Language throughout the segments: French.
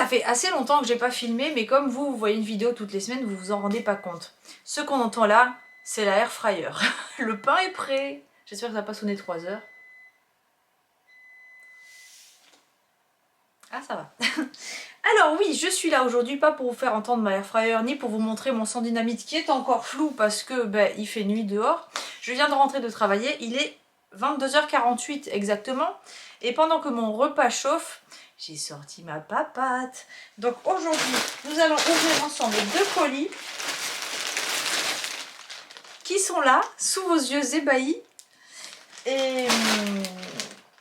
ça fait assez longtemps que j'ai pas filmé, mais comme vous voyez une vidéo toutes les semaines, vous vous en rendez pas compte. Ce qu'on entend là, c'est la air fryer. Le pain est prêt. J'espère que ça va pas sonner 3 heures. Ah, ça va. Alors oui, je suis là aujourd'hui, pas pour vous faire entendre ma air fryer, ni pour vous montrer mon sang dynamite qui est encore flou parce que il fait nuit dehors. Je viens de rentrer de travailler, il est 22h48 exactement. Et pendant que mon repas chauffe, j'ai sorti ma papate. Donc aujourd'hui, nous allons ouvrir ensemble 2 colis qui sont là, sous vos yeux ébahis. Et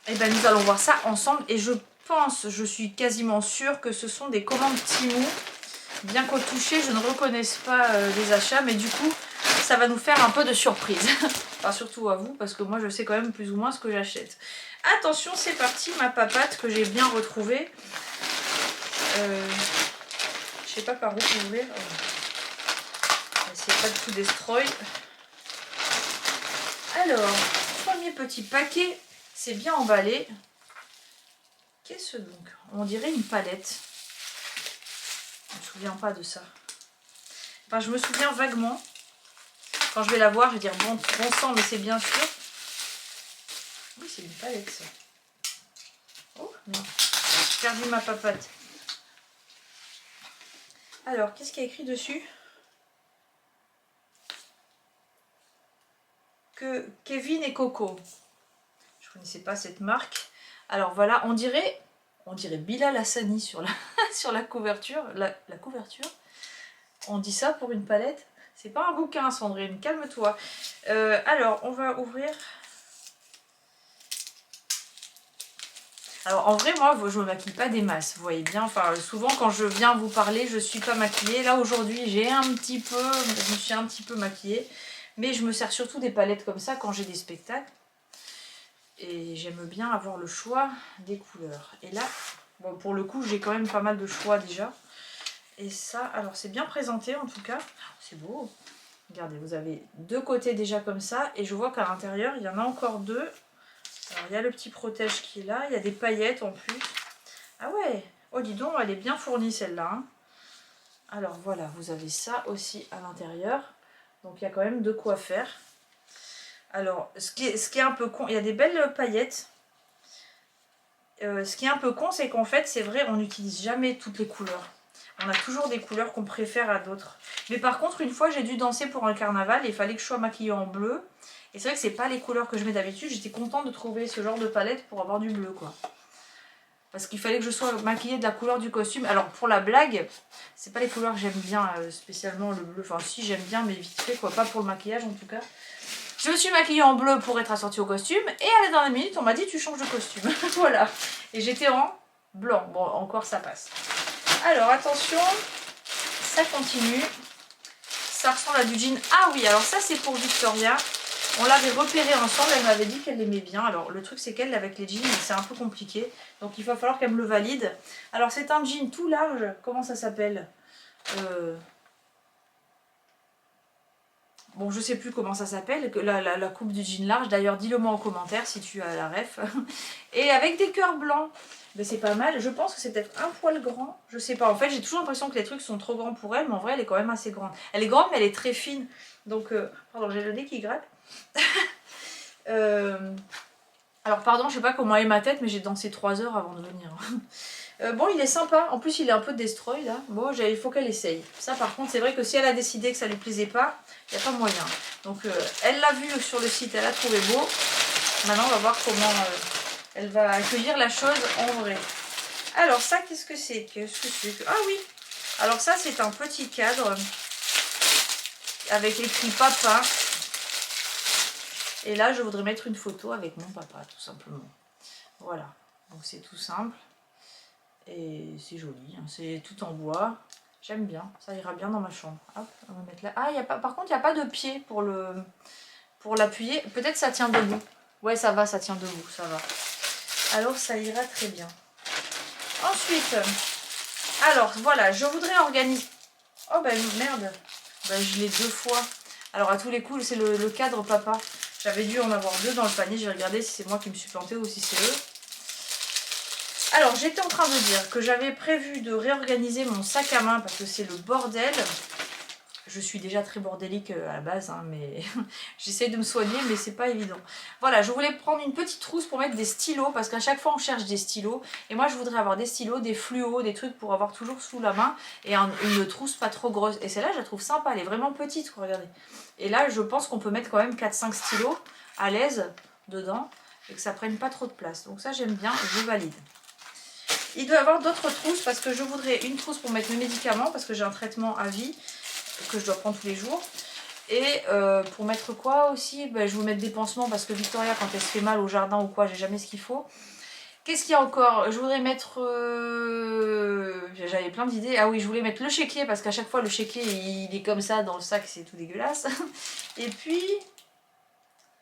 ben nous allons voir ça ensemble. Et je suis quasiment sûre que ce sont des commandes Temu. Bien qu'au toucher, je ne reconnaisse pas les achats, mais du coup, ça va nous faire un peu de surprise. Enfin, surtout à vous, parce que moi, je sais quand même plus ou moins ce que j'achète. Attention, c'est parti, ma papate que j'ai bien retrouvée. Je sais pas par où ouvrir. On va essayer pas de tout destroy. Alors, premier petit paquet, c'est bien emballé. Qu'est-ce donc? On dirait une palette. Je me souviens pas de ça. Enfin, je me souviens vaguement. Quand je vais la voir, je vais dire bon sang, mais c'est bien sûr. Oui, c'est une palette ça. Oh non, j'ai perdu ma papate. Alors, qu'est-ce qu'il y a écrit dessus? Que Kevin et Coco. Je connaissais pas cette marque. Alors voilà, on dirait Bilal Hassani sur la, sur la couverture. La couverture. On dit ça pour une palette. C'est pas un bouquin, Sandrine, calme-toi. Alors, on va ouvrir. Alors, en vrai, moi, je me maquille pas des masses, vous voyez bien. Enfin, souvent, quand je viens vous parler, je suis pas maquillée. Là, aujourd'hui, je me suis un petit peu maquillée. Mais je me sers surtout des palettes comme ça quand j'ai des spectacles. Et j'aime bien avoir le choix des couleurs. Et là, bon, pour le coup, j'ai quand même pas mal de choix déjà. Et ça, alors c'est bien présenté en tout cas. C'est beau. Regardez, vous avez 2 côtés déjà comme ça. Et je vois qu'à l'intérieur, il y en a encore 2. Alors, il y a le petit protège qui est là. Il y a des paillettes en plus. Ah ouais. Oh, dis donc, elle est bien fournie celle-là. Hein. Alors voilà, vous avez ça aussi à l'intérieur. Donc, il y a quand même de quoi faire. Alors, ce qui est un peu con, il y a des belles paillettes. Ce qui est un peu con, c'est qu'en fait, c'est vrai, on n'utilise jamais toutes les couleurs. On a toujours des couleurs qu'on préfère à d'autres. Mais par contre, une fois, j'ai dû danser pour un carnaval et il fallait que je sois maquillée en bleu. Et c'est vrai que c'est pas les couleurs que je mets d'habitude. J'étais contente de trouver ce genre de palette pour avoir du bleu, quoi. Parce qu'il fallait que je sois maquillée de la couleur du costume. Alors, pour la blague, c'est pas les couleurs que j'aime bien, spécialement le bleu. Enfin, si, j'aime bien, mais vite fait, quoi. Pas pour le maquillage, en tout cas. Je me suis maquillée en bleu pour être assortie au costume. Et à la dernière minute, on m'a dit, tu changes de costume. Voilà. Et j'étais en blanc. Bon, encore, ça passe. Alors, attention. Ça continue. Ça ressemble à du jean. Ah oui, alors ça, c'est pour Victoria. On l'avait repéré ensemble. Elle m'avait dit qu'elle l'aimait bien. Alors, le truc, c'est qu'elle, avec les jeans, c'est un peu compliqué. Donc, il va falloir qu'elle me le valide. Alors, c'est un jean tout large. Comment ça s'appelle Bon, je sais plus comment ça s'appelle, la coupe du jean large. D'ailleurs, dis-le moi en commentaire si tu as la ref. Et avec des cœurs blancs. Ben, c'est pas mal. Je pense que c'est peut-être un poil grand. Je sais pas. En fait, j'ai toujours l'impression que les trucs sont trop grands pour elle. Mais en vrai, elle est quand même assez grande. Elle est grande, mais elle est très fine. Donc, pardon, j'ai le nez qui gratte. Alors, pardon, je sais pas comment est ma tête, mais j'ai dansé 3 heures avant de venir. Bon, il est sympa. En plus, il est un peu destroy là. Bon, il faut qu'elle essaye. Ça, par contre, c'est vrai que si elle a décidé que ça lui plaisait pas, il n'y a pas moyen. Donc, elle l'a vu sur le site, elle a trouvé beau. Maintenant, on va voir comment elle va accueillir la chose en vrai. Alors, ça, qu'est-ce que c'est? Ah oui. Alors, ça, c'est un petit cadre avec écrit papa. Et là, je voudrais mettre une photo avec mon papa, tout simplement. Voilà. Donc, c'est tout simple. Et c'est joli, hein. C'est tout en bois. J'aime bien, ça ira bien dans ma chambre. Hop, on va mettre là. Ah, par contre, il n'y a pas de pied pour l'appuyer. Peut-être ça tient debout. Ouais, ça va, ça tient debout, ça va. Alors, ça ira très bien. Ensuite, alors, voilà, je voudrais organiser... Oh, ben merde. Ben, je l'ai 2 fois. Alors, à tous les coups, c'est le cadre papa. J'avais dû en avoir 2 dans le panier. Je vais regarder si c'est moi qui me suis plantée ou si c'est eux. Alors, j'étais en train de dire que j'avais prévu de réorganiser mon sac à main parce que c'est le bordel. Je suis déjà très bordélique à la base, hein, mais j'essaie de me soigner, mais c'est pas évident. Voilà, je voulais prendre une petite trousse pour mettre des stylos, parce qu'à chaque fois on cherche des stylos. Et moi je voudrais avoir des stylos, des fluos, des trucs pour avoir toujours sous la main. Et une trousse pas trop grosse. Et celle-là je la trouve sympa, elle est vraiment petite, quoi, regardez. Et là je pense qu'on peut mettre quand même 4-5 stylos à l'aise dedans, et que ça prenne pas trop de place. Donc ça j'aime bien, je valide. Il doit y avoir d'autres trousses, parce que je voudrais une trousse pour mettre mes médicaments, parce que j'ai un traitement à vie que je dois prendre tous les jours. Et pour mettre quoi aussi, ben, je vais mettre des pansements parce que Victoria, quand elle se fait mal au jardin ou quoi, j'ai jamais ce qu'il faut. Qu'est-ce qu'il y a encore? Je voudrais mettre... J'avais plein d'idées. Ah oui, je voulais mettre le chéquier parce qu'à chaque fois le chéquier il est comme ça dans le sac, c'est tout dégueulasse. Et puis...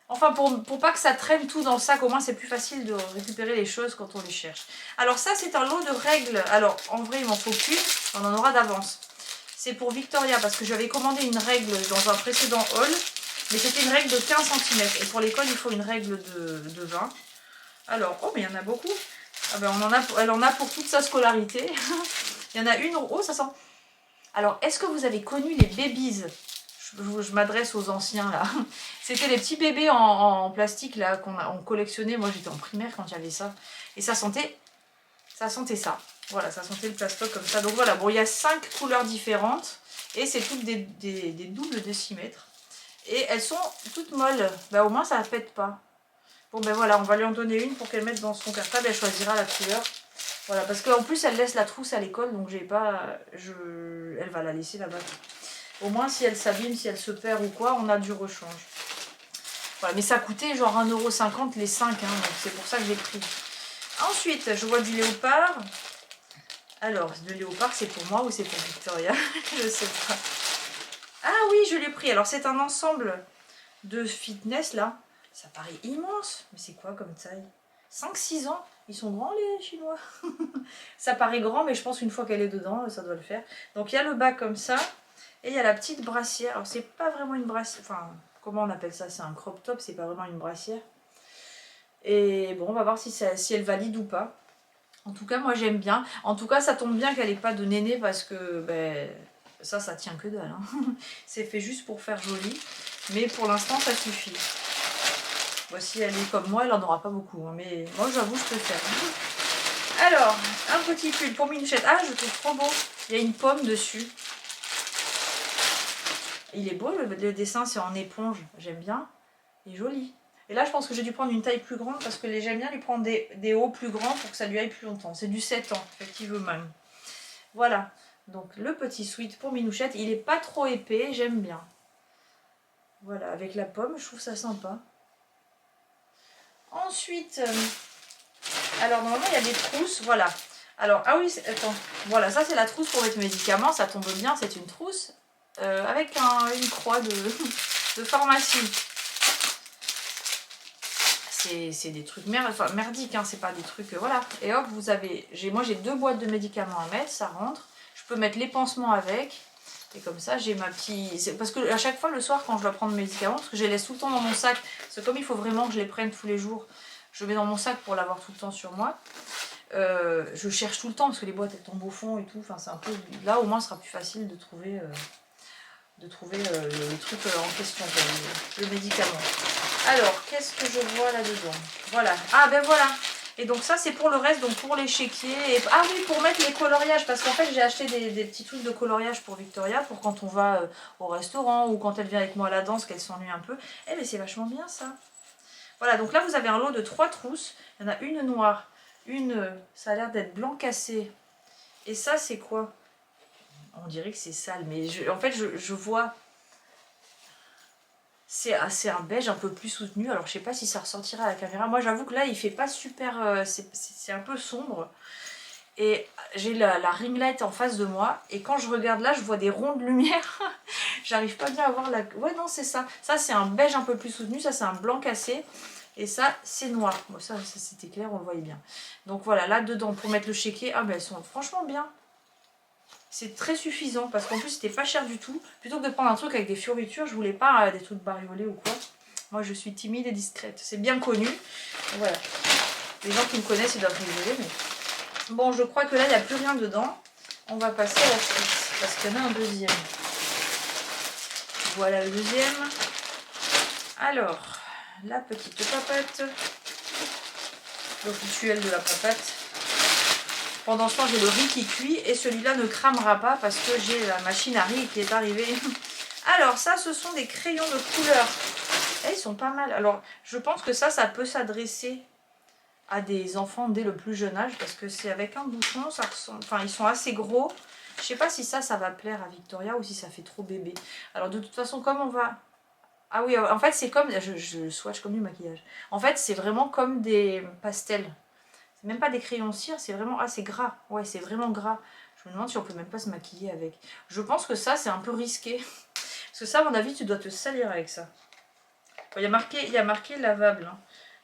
Enfin, pour pas que ça traîne tout dans le sac, au moins c'est plus facile de récupérer les choses quand on les cherche. Alors ça, c'est un lot de règles. Alors, en vrai, il m'en faut qu'une, on en aura d'avance. C'est pour Victoria parce que j'avais commandé une règle dans un précédent haul. Mais c'était une règle de 15 cm. Et pour l'école, il faut une règle de 20. Alors, oh, mais il y en a beaucoup. Ah ben, elle en a pour toute sa scolarité. Il y en a une... Oh, ça sent... Alors, est-ce que vous avez connu les babies? Je m'adresse aux anciens là. C'était les petits bébés en plastique là qu'on collectionnait. Moi j'étais en primaire quand il y avait ça. Et ça sentait ça. Voilà, ça sentait le plastoc comme ça. Donc voilà, bon, il y a 5 couleurs différentes. Et c'est toutes des doubles décimètres. Et elles sont toutes molles. Bah au moins ça ne pète pas. Bon ben voilà, on va lui en donner une pour qu'elle mette dans son cartable. Elle choisira la couleur. Voilà, parce qu'en plus elle laisse la trousse à l'école. Donc j'ai pas... Elle va la laisser là-bas. Au moins, si elle s'abîme, si elle se perd ou quoi, on a du rechange. Voilà, mais ça coûtait genre 1,50 € les 5, hein, donc c'est pour ça que j'ai pris. Ensuite, je vois du léopard. Alors, le léopard, c'est pour moi ou c'est pour Victoria? Je sais pas. Ah oui, je l'ai pris. Alors, c'est un ensemble de fitness, là. Ça paraît immense. Mais c'est quoi comme taille? 5-6 ans. Ils sont grands, les Chinois. Ça paraît grand, mais je pense qu'une fois qu'elle est dedans, ça doit le faire. Donc, il y a le bas comme ça. Et il y a la petite brassière. Alors, c'est pas vraiment une brassière. Enfin, comment on appelle ça? C'est un crop top, c'est pas vraiment une brassière. Et bon, on va voir si elle valide ou pas. En tout cas, moi j'aime bien. En tout cas, ça tombe bien qu'elle n'ait pas de néné parce que ben, ça tient que dalle. Hein. C'est fait juste pour faire joli. Mais pour l'instant, ça suffit. Voici, elle est comme moi, elle en aura pas beaucoup. Hein, mais moi, j'avoue, je peux faire. Alors, un petit pull pour Minouchette. Ah, je trouve trop beau. Il y a une pomme dessus. Il est beau, le dessin, c'est en éponge. J'aime bien. Il est joli. Et là, je pense que j'ai dû prendre une taille plus grande parce que j'aime bien lui prendre des hauts plus grands pour que ça lui aille plus longtemps. C'est du 7 ans, effectivement. Voilà. Donc, le petit sweat pour Minouchette. Il n'est pas trop épais, j'aime bien. Voilà, avec la pomme, je trouve ça sympa. Ensuite, alors normalement, il y a des trousses. Voilà. Alors, ah oui, attends. Voilà, ça, c'est la trousse pour mettre mes médicaments. Ça tombe bien, c'est une trousse avec une croix de pharmacie. C'est des trucs merdiques, hein, c'est pas des trucs... voilà. Et hop, vous avez... Moi, j'ai 2 boîtes de médicaments à mettre, ça rentre. Je peux mettre les pansements avec. Et comme ça, j'ai ma petite... Parce que à chaque fois, le soir, quand je dois prendre mes médicaments, parce que je les laisse tout le temps dans mon sac, parce que comme il faut vraiment que je les prenne tous les jours, je mets dans mon sac pour l'avoir tout le temps sur moi. Je cherche tout le temps, parce que les boîtes, elles tombent au fond et tout. Enfin, c'est un peu... Là, au moins, ce sera plus facile de trouver... le truc en question, le médicament. Alors, qu'est-ce que je vois là-dedans? Voilà. Ah, ben voilà. Et donc ça, c'est pour le reste, donc pour les chéquiers. Ah oui, pour mettre les coloriages, parce qu'en fait, j'ai acheté des petits trucs de coloriage pour Victoria, pour quand on va au restaurant, ou quand elle vient avec moi à la danse, qu'elle s'ennuie un peu. Eh bien, c'est vachement bien, ça. Voilà, donc là, vous avez un lot de 3 trousses. Il y en a une noire, une, ça a l'air d'être blanc cassé. Et ça, c'est quoi? On dirait que c'est sale, mais en fait, je vois... C'est un beige un peu plus soutenu. Alors, je sais pas si ça ressortira à la caméra. Moi, j'avoue que là, il fait pas super... c'est un peu sombre. Et j'ai la ring light en face de moi. Et quand je regarde là, je vois des ronds de lumière. J'arrive pas bien à voir la... Ouais, non, c'est ça. Ça, c'est un beige un peu plus soutenu. Ça, c'est un blanc cassé. Et ça, c'est noir. Bon, ça c'était clair, on le voyait bien. Donc, voilà, là, dedans, pour mettre le chéquier. Ah, ben, elles sont franchement bien. C'est très suffisant parce qu'en plus c'était pas cher du tout. Plutôt que de prendre un truc avec des fioritures, je voulais pas des trucs bariolés ou quoi. Moi je suis timide et discrète, c'est bien connu. Voilà. Les gens qui me connaissent ils doivent rigoler, mais Bon, je crois que là, il n'y a plus rien dedans. On va passer à la suite, parce qu'il y en a un deuxième. Voilà le deuxième. Alors, la petite papate. Le rituel de la papate. Pendant ce temps, j'ai le riz qui cuit et celui-là ne cramera pas parce que j'ai la machine à riz qui est arrivée. Alors, ça, ce sont des crayons de couleur. Et ils sont pas mal. Alors, je pense que ça peut s'adresser à des enfants dès le plus jeune âge parce que c'est avec un bouchon, ça ressemble... Enfin, ils sont assez gros. Je sais pas si ça va plaire à Victoria ou si ça fait trop bébé. Alors, de toute façon, comme on va... Ah oui, en fait, c'est comme... Je swatch comme du maquillage. En fait, c'est vraiment comme des pastels. C'est même pas des crayons cire, c'est vraiment... Ah, c'est gras. Ouais, c'est vraiment gras. Je me demande si on peut même pas se maquiller avec. Je pense que ça, c'est un peu risqué. Parce que ça, à mon avis, tu dois te salir avec ça. Bon, il y a marqué lavable. Hein.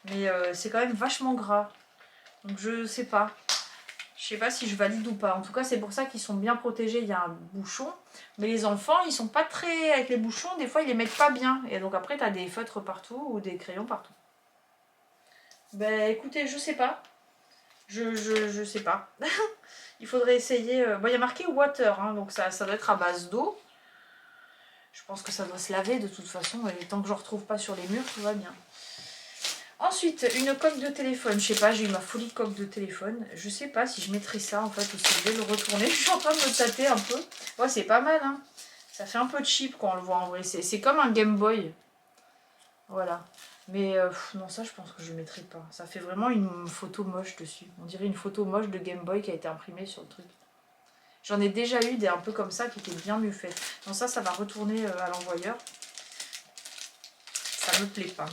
Mais c'est quand même vachement gras. Donc, je sais pas. Je sais pas si je valide ou pas. En tout cas, c'est pour ça qu'ils sont bien protégés. Il y a un bouchon. Mais les enfants, ils sont pas très... Avec les bouchons, des fois, ils les mettent pas bien. Et donc après, tu as des feutres partout ou des crayons partout. Ben, écoutez, je sais pas. Je sais pas. Il faudrait essayer... Bon, il y a marqué water, hein, donc ça doit être à base d'eau. Je pense que ça doit se laver de toute façon. Et tant que je ne retrouve pas sur les murs, tout va bien. Ensuite, une coque de téléphone. Je sais pas, j'ai eu ma folie de coque de téléphone. Je sais pas si je mettrai ça en fait ou si je vais le retourner. Je suis en train de me tâter un peu. Ouais, c'est pas mal, hein. Ça fait un peu cheap quand on le voit en vrai. C'est comme un Game Boy. Voilà. Mais non, ça je pense que je ne mettrai pas. Ça fait vraiment une photo moche dessus. On dirait une photo moche de Game Boy qui a été imprimée sur le truc. J'en ai déjà eu des un peu comme ça qui étaient bien mieux faites. Donc ça va retourner à l'envoyeur. Ça me plaît pas.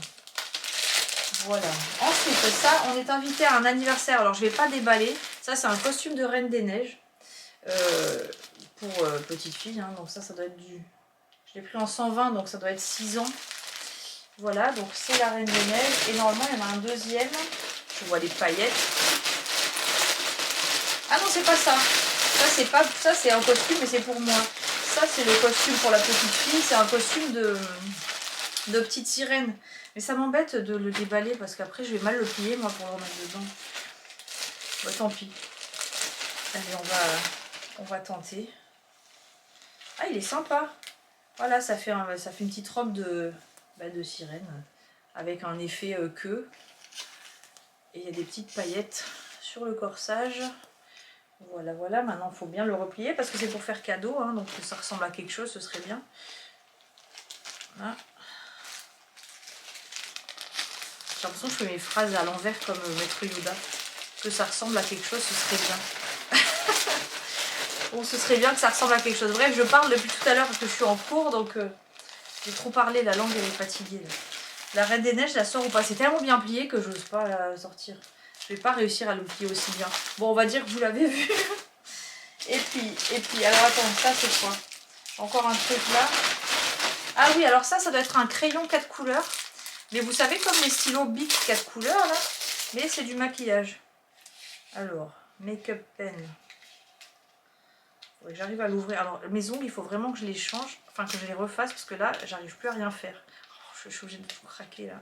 Voilà. Ensuite, ça, on est invité à un anniversaire. Alors, je vais pas déballer. Ça, c'est un costume de Reine des Neiges. Pour petite fille. Hein. Donc ça doit être du... Je l'ai pris en 120, donc ça doit être 6 ans. Voilà, donc c'est la Reine des Neiges. Et normalement, il y en a un deuxième. Je vois les paillettes. Ah non, c'est pas ça. Ça, c'est un costume, mais c'est pour moi. Ça, c'est le costume pour la petite fille. C'est un costume de petite sirène. Mais ça m'embête de le déballer parce qu'après, je vais mal le plier, moi, pour le remettre dedans. Bah, tant pis. Allez, on va tenter. Ah, il est sympa. Voilà, ça fait une petite robe de sirène avec un effet queue. Et il y a des petites paillettes sur le corsage. Voilà, voilà. Maintenant, il faut bien le replier parce que c'est pour faire cadeau. Hein, donc, que ça ressemble à quelque chose, ce serait bien. Voilà. J'ai l'impression que je fais mes phrases à l'envers comme Maître Yoda. Que ça ressemble à quelque chose, ce serait bien. Bon, ce serait bien que ça ressemble à quelque chose. Bref, je parle depuis tout à l'heure parce que je suis en cours, donc j'ai trop parlé, la langue elle est fatiguée. Là. La Reine des Neiges, la sort ou pas? C'est tellement bien plié que j'ose pas la sortir. Je vais pas réussir à le plier aussi bien. Bon, on va dire que vous l'avez vu. et puis, alors attends, ça c'est quoi? Encore un truc là. Ah oui, alors ça doit être un crayon 4 couleurs. Mais vous savez, comme les stylos Bic 4 couleurs là, mais c'est du maquillage. Alors, make-up pen. Ouais, j'arrive à l'ouvrir. Alors, mes ongles, il faut vraiment que je les change, enfin que je les refasse parce que là, j'arrive plus à rien faire. Oh, je suis obligée de tout craquer là.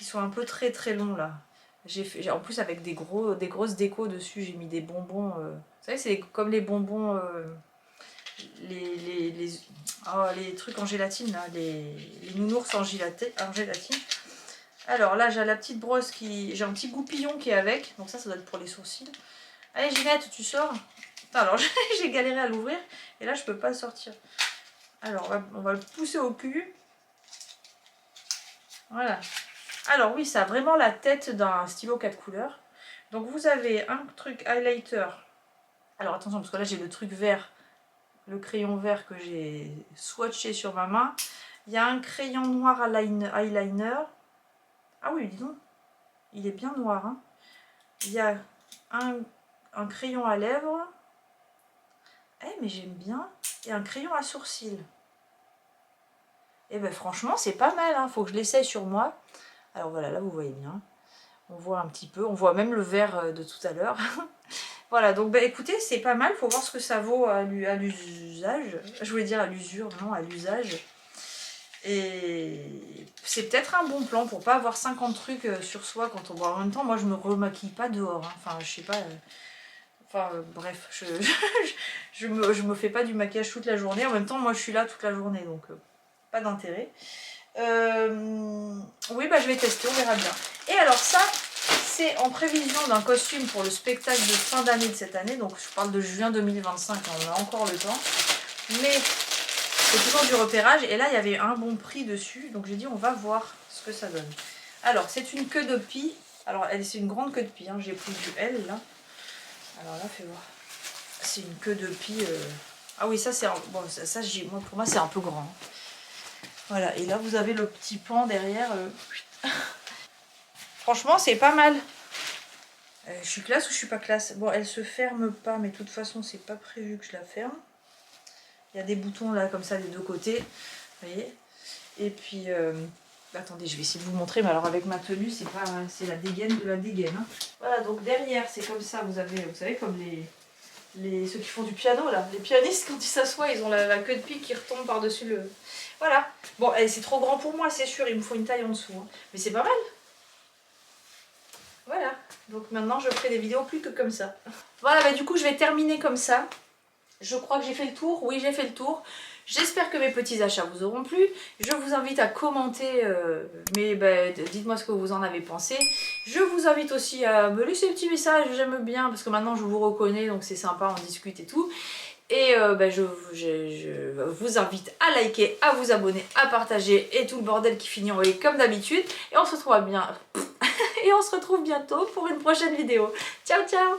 Ils sont un peu très très longs là. En plus, avec des grosses décos dessus, j'ai mis des bonbons. Vous savez, c'est comme les bonbons. Les trucs en gélatine là, les nounours en gélatine. Alors là, j'ai la petite brosse qui... J'ai un petit goupillon qui est avec. Donc ça doit être pour les sourcils. Allez Ginette, tu sors. Alors j'ai galéré à l'ouvrir. Et là, je peux pas le sortir. Alors, on va le pousser au cul. Voilà. Alors oui, ça a vraiment la tête d'un stylo 4 couleurs. Donc vous avez un truc highlighter. Alors attention, parce que là, j'ai le truc vert. Le crayon vert que j'ai swatché sur ma main. Il y a un crayon noir eyeliner. Ah oui, dis donc. Il est bien noir. Hein. Il y a un crayon à lèvres. Mais j'aime bien. Et un crayon à sourcils. Et ben franchement, c'est pas mal. Hein. Faut que je l'essaye sur moi. Alors voilà, là vous voyez bien. On voit un petit peu. On voit même le vert de tout à l'heure. Voilà, donc bah, écoutez, c'est pas mal. Faut voir ce que ça vaut à l'usage. Je voulais dire à l'usure, non, à l'usage. Et c'est peut-être un bon plan pour pas avoir 50 trucs sur soi quand on boit. En même temps, moi je me remaquille pas dehors. Hein. Enfin, je sais pas. Bref, je me fais pas du maquillage toute la journée. En même temps, moi je suis là toute la journée, donc pas d'intérêt. Oui, bah je vais tester, on verra bien. Et alors ça, c'est en prévision d'un costume pour le spectacle de fin d'année de cette année. Donc je parle de juin 2025, on a encore le temps. Mais c'est toujours du repérage. Et là, il y avait un bon prix dessus. Donc j'ai dit, on va voir ce que ça donne. Alors, c'est une queue de pie. Alors, c'est une grande queue de pie. Hein. J'ai pris du L, là. Alors là, fais voir. C'est une queue de pie. Ah oui, ça, c'est... Bon, ça moi, pour moi, c'est un peu grand. Voilà. Et là, vous avez le petit pan derrière. Franchement, c'est pas mal. Je suis classe ou je suis pas classe? Bon, elle se ferme pas, mais de toute façon, c'est pas prévu que je la ferme. Il y a des boutons là, comme ça, des deux côtés. Vous voyez? Et puis, attendez, je vais essayer de vous montrer. Mais alors, avec ma tenue, c'est la dégaine de la dégaine. Hein. Voilà, donc derrière, c'est comme ça. Vous savez, comme ceux qui font du piano, là. Les pianistes, quand ils s'assoient, ils ont la queue de pie qui retombe par-dessus le... Voilà. Bon, c'est trop grand pour moi, c'est sûr. Il me faut une taille en dessous. Hein. Mais c'est pas mal. Voilà, donc maintenant je ferai des vidéos plus que comme ça. Voilà, bah du coup je vais terminer comme ça. Je crois que j'ai fait le tour, oui j'ai fait le tour. J'espère que mes petits achats vous auront plu. Je vous invite à commenter, dites-moi ce que vous en avez pensé. Je vous invite aussi à me laisser des petits messages, j'aime bien, parce que maintenant je vous reconnais, donc c'est sympa, on discute et tout. Et je vous invite à liker, à vous abonner, à partager et tout le bordel qui finit en E comme d'habitude. Et on se retrouve bientôt pour une prochaine vidéo. Ciao ciao!